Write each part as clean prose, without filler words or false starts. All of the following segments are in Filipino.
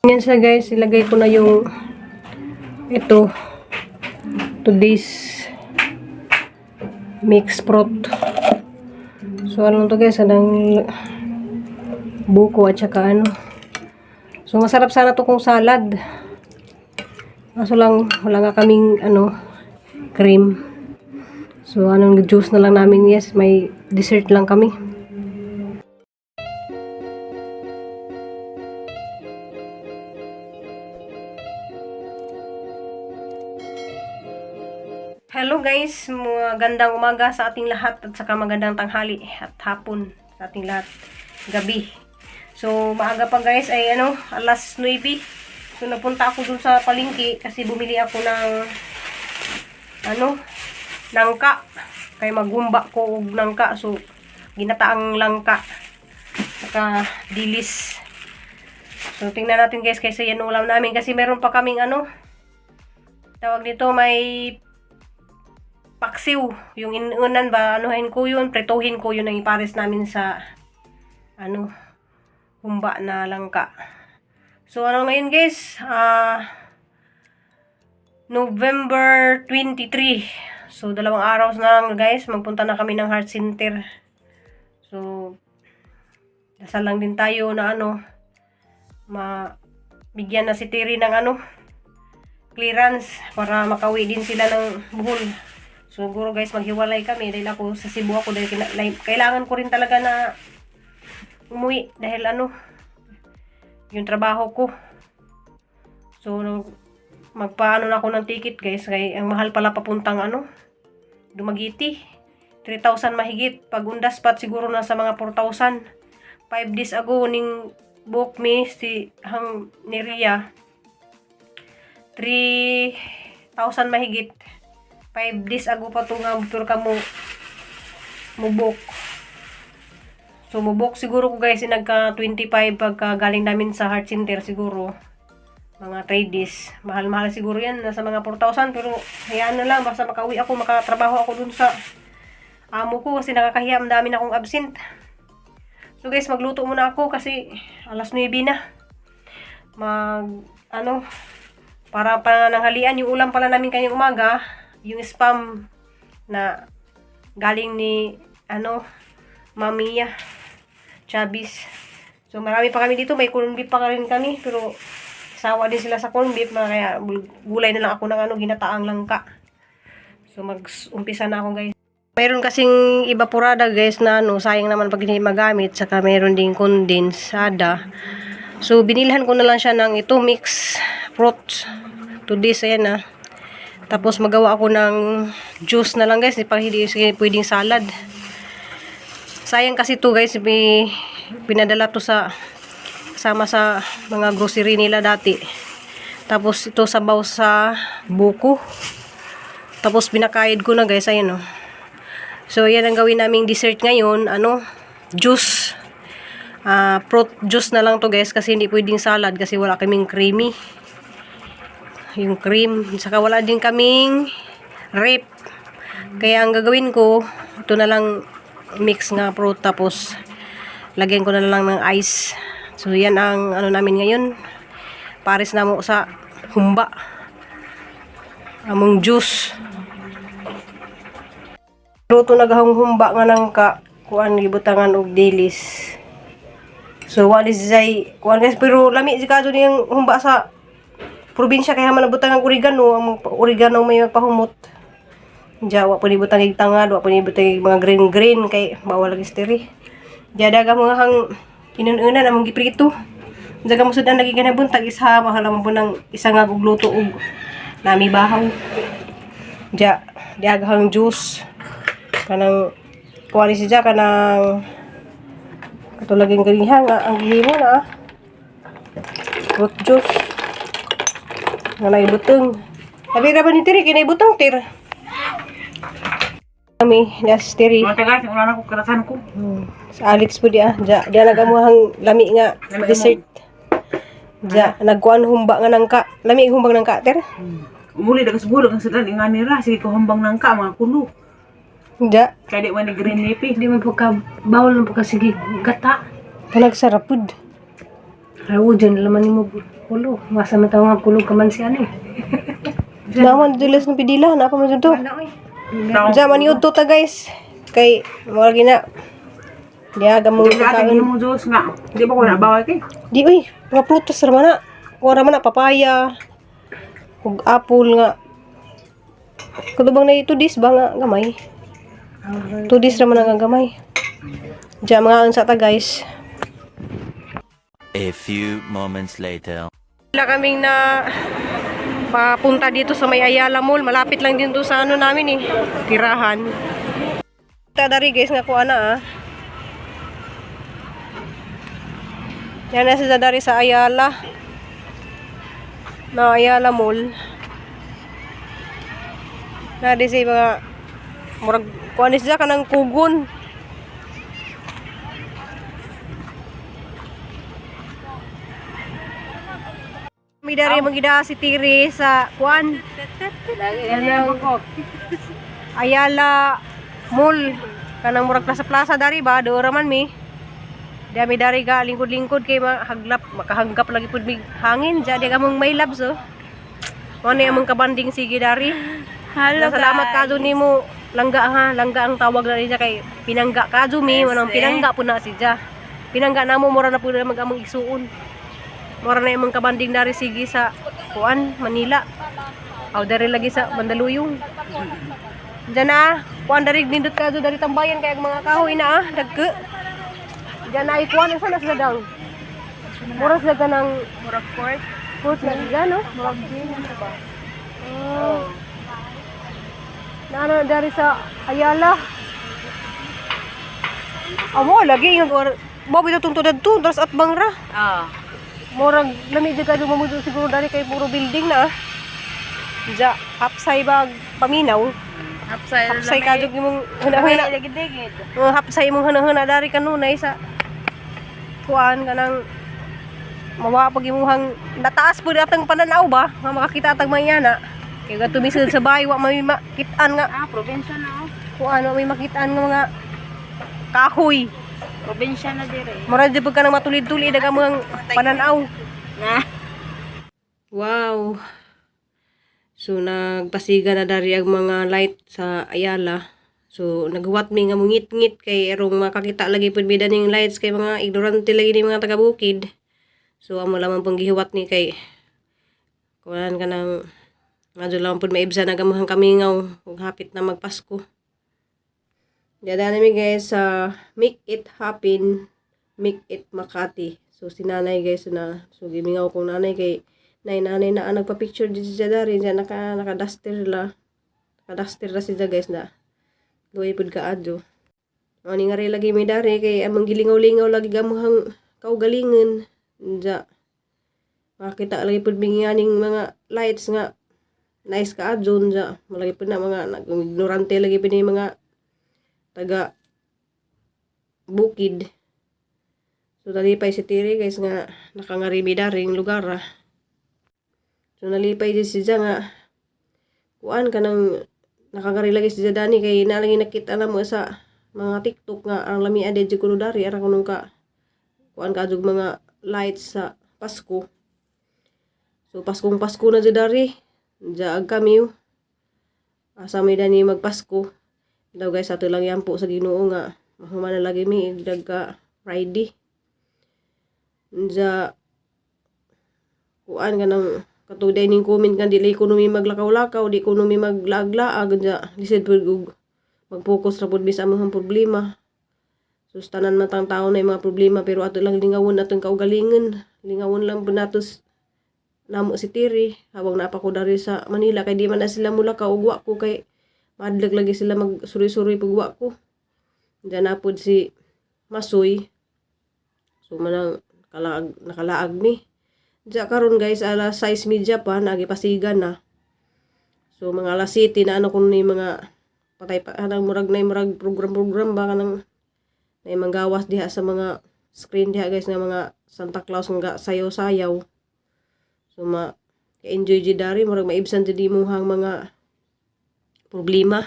Yan siya guys, ilagay ko na yung ito today's mixed fruit. So ano to guys, anong buko at saka ano. So masarap sana to kung salad. Kaso lang wala nga kaming ano cream. So anong juice na lang namin, yes, may dessert lang kami. Hello guys, magandang umaga sa ating lahat at saka magandang tanghali at hapon sa ating lahat, gabi. So maaga pa guys ay alas 9. So napunta ako dun sa palengke kasi bumili ako ng langka. Kaya maghumba ko og langka. So ginataang langka saka dilis. So tingnan natin guys kaysa yan ulam namin kasi meron pa kaming tawag dito, may paksiw. Yung inunan ba, anuhin ko yun, prituhin ko yun ang ipares namin sa humba na langka. So ngayon guys, November 23. So 2 araw na lang guys, magpunta na kami ng heart center. So dasal lang din tayo na mabigyan na si Terry ng clearance para makauwi din sila ng Bohol. So, siguro guys, maghiwalay kami dahil ako sa Cebu ako dahil kailangan ko rin talaga na umuwi dahil yung trabaho ko. So, magpaano na ako ng ticket guys, kaya ang mahal pala papuntang Dumaguete. 3,000 mahigit. Pag undas pat siguro nasa mga 4,000. 5 days ago ning book me si hang Neria. 3,000 mahigit. 5 days ago pa ito nga motor ka mo mubok. So mubok siguro ko guys nagka 25 pagka galing namin sa heart center, siguro mga 3 days. Mahal-mahal siguro yan, nasa mga 4,000, pero hayaan na lang basta makauwi ako, makatrabaho ako dun sa amo ko kasi nakakahiya, ang dami na akong absent. So guys, magluto muna ako kasi alas 9 na. Para pananghalian, yung ulam pala namin kanyang umaga, yung spam na galing ni Mamiya Chabis. So marami pa kami dito, may corned beef pa rin kami, pero sawa din sila sa corned beef, kaya gulay na lang ako ng ginataang langka. So mag-umpisa na ako guys. Mayroon kasing evaporada guys na sayang naman pag hindi magamit, saka mayroon ding kondensada. So binilhan ko na lang siya ng mix fruits. Today's ayan Tapos magawa ako ng juice na lang guys, hindi pwedeng salad. Sayang kasi to guys, pinadala to kasama sa mga grocery nila dati. Tapos ito sabaw sa buko. Tapos binakayad ko na guys, ayan So yan ang gawin naming dessert ngayon, juice. Fruit juice na lang to guys kasi hindi pwedeng salad kasi wala kaming creamy. Yung cream, saka wala din kaming rep. Kaya ang gagawin ko, ito na lang mix nga fruit, tapos lagyan ko na lang ng ice. So yan ang namin ngayon. Pares na mo sa humba. Among juice. Luto nagahong humba nga nang kuan gibutangan og dilis. So walis say kuan guys, pero lami jikado niyang humba sa probinsya kaya manabutang ang oregano. Ang oregano may magpahumot. Jawa po ni butang igtangad, wa po ni butang mga green kay bawal lagi steri. Jadaga mga hang inununan among giprito. Jaga mo sudan lagi kanang buntag isa mahalam mo nang isa nga gugluto og nami bahaw. Diaga hang juice. Kanang kuwali siya kanang katulaging gariha nga ang gihimo na fruit juice. Nga naibutang. Sabi na ba ni Tiri, kinaibutang Tir? Kami, nas Tiri. Mga tagas, yung ulan ako, karasan ko. Sa alits po diya. Diya nagamuhang lami nga dessert. Diya, nagkuhan humba nga nangka. Lami humbang nangka, Tir? Umuli, dagas bulog ang sadan, nga nira. Sige ko humbang nangka, mga kulo. Diya. Kaya di man ni green leafy. Hindi man pagka bawal ng pagkasigi gata. Panagsarapod. Rawo dyan laman ni mo kulo. Masa man tawag kulog ka man siya ni. Naman dulas ng pidila, napa man dito. Zaman yun to ta guys. Kay mga gina. Diaga mo Hindi natin kaon. mo Diyos nga. Di ba ko nabawal kay? Di uy, mga prutas raman na. Kuha raman na papaya. Ug apple nga. Kadubang na ito dis ba nga gamay. 2 days raman nga gamay. Diya mga unsa ta guys. A few moments later. Wala kaming na papunta dito sa may Ayala Mall. Malapit lang din to sa ano namin tirahan. Dari guys nga kuha na Yan na sila dari sa Ayala. Na Ayala Mall. Na di sa mga murag kuha ni siya kanang kugon. May dari magida si Tiri sa kuan. Ayala Mall. Kanang murag plaza-plaza dari ba? Doon raman mi. Dami dari ga lingkod-lingkod kay haglap makahanggap lagi pud mig hangin. Jadi among may labs Mo ni among kabanding sige dari. Hello, Salamat kadto nimo langga ha. Langga ang tawag na niya kay pinangga kadto mi. Manang pinangga pud na siya. Pinangga namo mura na pud mag-among igsuon. Mura na imong kabanding dari sige sa kuan Manila. Aw dari lagi sa Mandaluyong. Diyan kuan dari nindot kadto dari tambayan kay mga kahoy na dagke. Diyan na ikuan sa nas ladang. Mura sa kanang Murag court. court na diyan no. Murag gym ba? Oh. Na dari sa Ayala. Amo lagi yung mo bitaw tungtod adto tas at bangra. Murag lami di kadto mamudo siguro dari kay puro building na. Ja hapsay bag paminaw. Hapsay kadto imong huna-huna. Digid-digid. Hapsay imong huna-huna dari kanunay sa kuan kanang mawa pag imuhang nataas pud atang pananaw ba nga makakita atang mayana kay gato misud sa bahay wa may makitaan nga Probinsya na. kung ano may makitaan nga mga kahoy Probinsya na dire. mura di pag ka nang matulid-tulid daga mga pananaw. Na. Wow. So nagpasiga na dari ang mga light sa Ayala. So naghuwat mi nga mungit-ngit kay erong makakita lagi pud bida ning lights kay mga ignorante lagi ni mga taga-bukid. So amo lamang pang gihuwat ni kay kuan kanang madyo lamang pud maibsa na gamuhang kamingaw ug hapit na magpasko. Dada nami guys sa make it happen, make it Makati. So si nanay guys na so gimingaw kong nanay kay nanay na nagpa-picture di siya dari diyan naka-duster la. Naka-duster la siya guys na. Luoy pud kaadto. Ani nga rin lagi may dari kay amang gilingaw-lingaw lagi gamuhang kaugalingon. Ja. Makita lagi pud bingianing mga lights nga nice kaadto ja. Malagi pud na mga ignorante lagi pud ni mga taga bukid. So nalipay si Tiri guys nga nakangaribi daring lugar So nalipay din siya nga kuan kanang nakagari lagi si Dani kay nalagi nakita na mo sa mga TikTok nga ang lami ade jud kuno dari ara kuno ka kuan ka jud mga lights sa Pasko. So Pasko na jud dari. Jaag kami asa may dani magpasko. Daw guys ato lang yan po sa Ginoo nga mahuman na lagi mi dag ka Friday. Ja kuan kanang katuday ning comment nga dili kuno mi maglakaw-lakaw, di kuno mi maglaglaag ja lisod pud mag-focus ra pud bisa among problema. So tanan matang tawo na mga problema pero ato lang lingawon atong kaugalingon. Lingawon lang pud natos namo si Tiri habang napa ko dari sa Manila kay di man na sila mula ka ugwa ko kay madlag lagi sila magsuri-suri pagwa ko. Diyan na pud si Masoy. So manang nakalaag mi. Diya karon guys alas 6:30 pa nagipasigan na. So mga alas 7 na ano kun ni mga patay pa anang murag program ba kanang na manggawas diha sa mga screen diha guys nga mga Santa Claus nga sayaw-sayaw. So enjoy jud dari murag maibsan jud imong mga problema.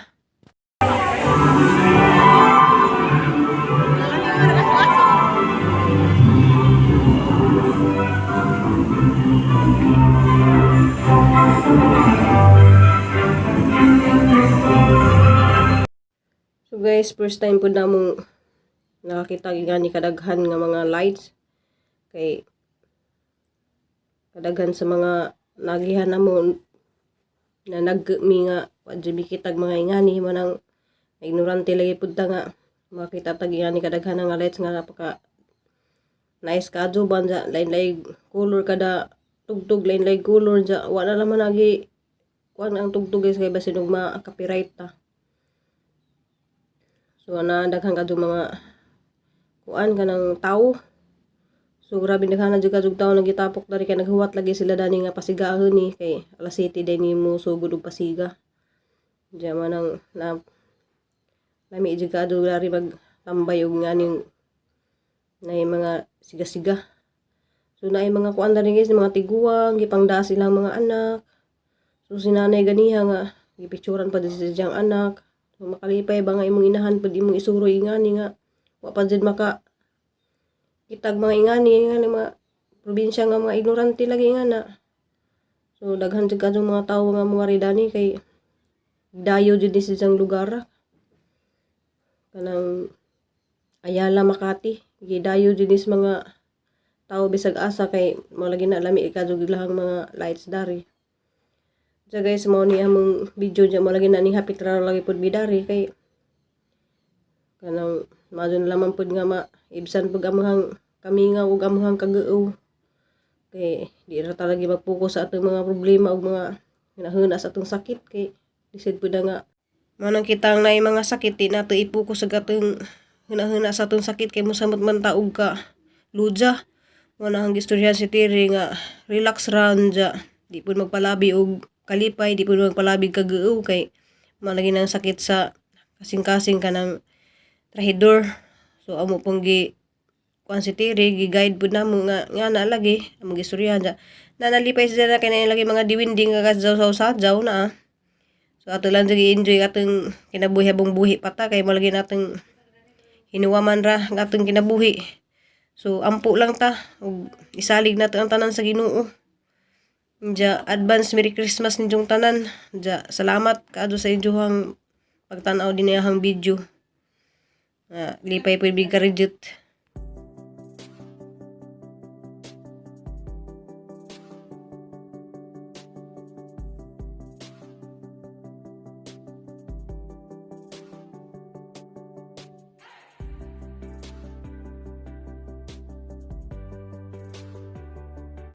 So guys, first time po na mong nakakita gani kadaghan nga mga lights. Kay kadaghan sa mga nagihan na mo na nagmi nga wadyo kitag mga ingani manang ignorante lagi pud ta nga makita tag ingani kadaghan nga lights nga napaka nice kadto banza lain-lain color kada tugtog lain-lain color ja wala naman lagi kuan ang tugtog guys kay basin og ma-copyright ta. So na daghan kadto mga kuan kanang tawo. So grabe daghan na jud kadto tawo nagitapok dari kay naghuwat lagi sila dani nga pasigahon ni kay alas 7 din ni mo sugod og pasiga. Diya manang na lami jud kadto dari magtambay og nganing nay mga siga-siga. So nay mga kuan dari guys mga tiguang gipangda silang mga anak. So si nanay ganiha nga gipicturan pa din sa diyang anak. So makalipay ba nga imong inahan pud imong isuroy ingani nga wa pa jud maka kitag mga ingani nga mga probinsya nga mga ignorante lagi nga na. So daghan jud kadto mga tawo nga mga ridani kay dayo jud ni sa diyang lugar. Kanang Ayala Makati gidayo jud ni sa mga tawo bisag asa kay mo lagi na lami kadto gilahang mga lights dari. So guys, mo ni among video dyan, mo lagi na ning hapit ra lagi pud bidari kay kanang madon lamang pud nga maibsan pud amuhang kamingaw ug amuhang kagao. Kay di ra talaga mag-focus sa atong mga problema ug mga hinahuna sa atong sakit kay lisod pud nga manang kitang nay mga sakit di nato i-focus sa atong hinahuna sa atong sakit kay mosamot man ta og ka luja. Mo na ang gistorya si Tiri nga relax ra ja, di pud magpalabi og kalipay, di pud magpalabi kagao kay malagi nang sakit sa kasing-kasing kanang trahedor. So amo pong gi kuan si Tiri gi-guide pud namo nga na lagi amo gistoryahan ja. Nanalipay sila na kay lagi mga diwinding nga sadyaw na. So ato lang gi-enjoy atong kinabuhi habang buhi pata kay malagi natong hinuwaman ra ng atong kinabuhi. So ampo lang ta ug isalig nato ang tanan sa Ginoo. Ja, advance Merry Christmas ninyong tanan. Ja, salamat kaadto sa inyong pagtanaw din iyang video. Lipay po big ka